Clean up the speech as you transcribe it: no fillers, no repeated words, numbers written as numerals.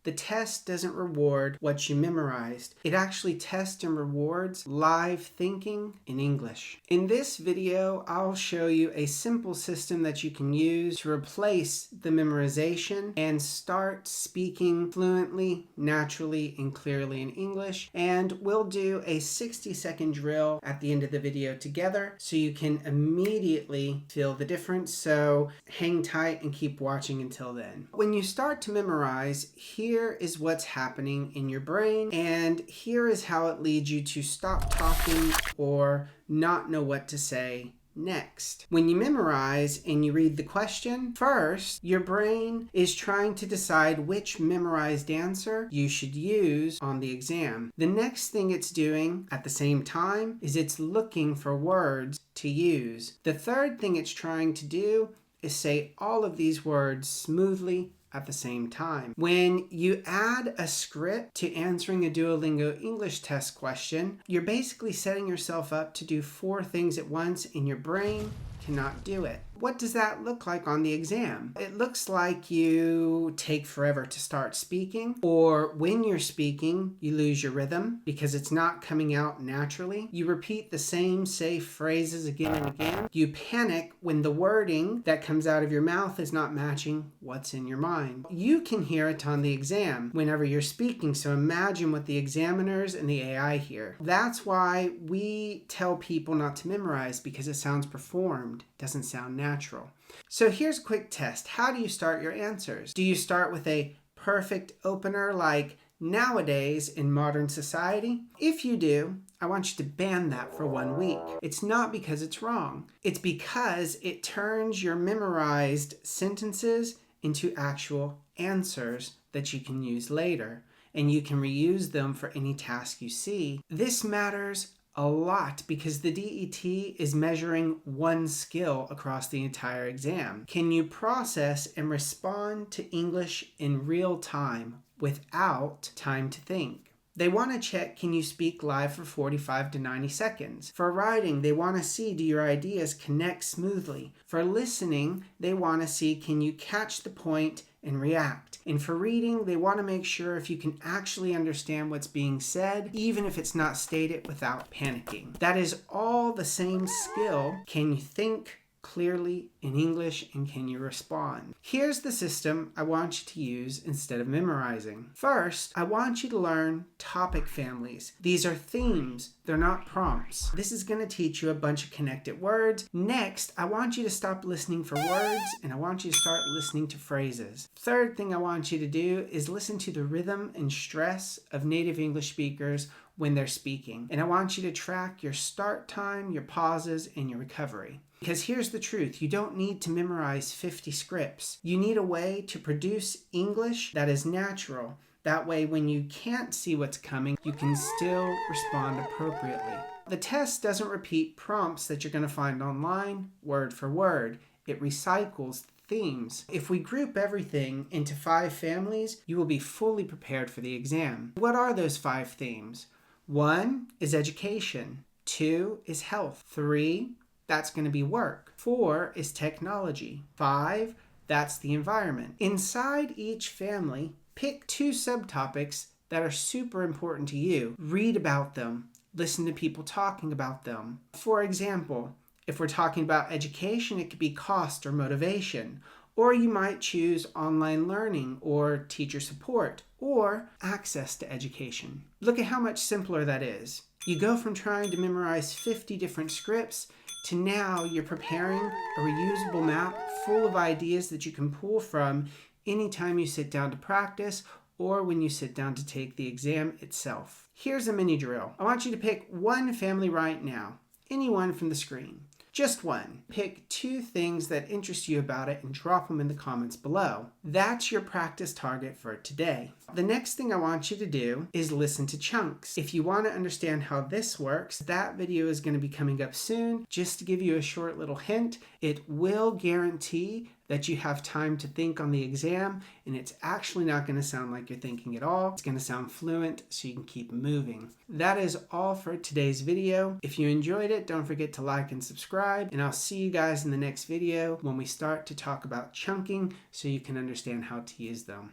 The test doesn't reward what you memorized. It actually tests and rewards live thinking in English. In this video, I'll show you a simple system that you can use to replace the memorization and start speaking fluently, naturally, and clearly in English. And we'll do a 60-second drill at the end of the video together so you can immediately feel the difference. So hang tight and keep watching until then. When you start to memorize, here is what's happening in your brain, and here is how it leads you to stop talking or not know what to say next. When you memorize and you read the question, first, your brain is trying to decide which memorized answer you should use on the exam. The next thing it's doing at the same time is it's looking for words to use. The third thing it's trying to do is say all of these words smoothly at the same time. When you add a script to answering a Duolingo English Test question, you're basically setting yourself up to do 4 things at once, and your brain cannot do it. What does that look like on the exam? It looks like you take forever to start speaking, or when you're speaking, you lose your rhythm because it's not coming out naturally. You repeat the same safe phrases again and again. You panic when the wording that comes out of your mouth is not matching what's in your mind. You can hear it on the exam whenever you're speaking, so imagine what the examiners and the AI hear. That's why we tell people not to memorize, because it sounds performed, doesn't sound natural. So here's a quick test. How do you start your answers? Do you start with a perfect opener like nowadays in modern society? If you do, I want you to ban that for 1 week. It's not because it's wrong. It's because it turns your memorized sentences into actual answers that you can use later, and you can reuse them for any task you see. This matters a lot because the DET is measuring one skill across the entire exam. Can you process and respond to English in real time without time to think? They want to check, can you speak live for 45 to 90 seconds? For writing, they want to see, do your ideas connect smoothly? For listening, they want to see, can you catch the point and react? And for reading, they want to make sure if you can actually understand what's being said, even if it's not stated without panicking. That is all the same skill. Can you think clearly in English, and can you respond? Here's the system I want you to use instead of memorizing. First, I want you to learn topic families. These are themes, they're not prompts. This is going to teach you a bunch of connected words. Next, I want you to stop listening for words, and I want you to start listening to phrases. Third thing I want you to do is listen to the rhythm and stress of native English speakers when they're speaking. And I want you to track your start time, your pauses, and your recovery. Because here's the truth, you don't need to memorize 50 scripts. You need a way to produce English that is natural. That way, when you can't see what's coming, you can still respond appropriately. The test doesn't repeat prompts that you're going to find online, word for word. It recycles themes. If we group everything into 5 families, you will be fully prepared for the exam. What are those 5 themes? 1 is education. 2 is health. 3, that's going to be work. 4 is technology. 5, that's the environment. Inside each family, pick 2 subtopics that are super important to you. Read about them. Listen to people talking about them. For example, if we're talking about education, it could be cost or motivation. Or you might choose online learning or teacher support or access to education. Look at how much simpler that is. You go from trying to memorize 50 different scripts to now you're preparing a reusable map full of ideas that you can pull from anytime you sit down to practice or when you sit down to take the exam itself. Here's a mini drill. I want you to pick 1 family right now, any one from the screen. Just 1. Pick 2 things that interest you about it and drop them in the comments below. That's your practice target for today. The next thing I want you to do is listen to chunks. If you want to understand how this works, that video is going to be coming up soon. Just to give you a short little hint, it will guarantee that you have time to think on the exam, and it's actually not going to sound like you're thinking at all. It's going to sound fluent so you can keep moving. That is all for today's video. If you enjoyed it, don't forget to like and subscribe, and I'll see you guys in the next video when we start to talk about chunking so you can understand how to use them.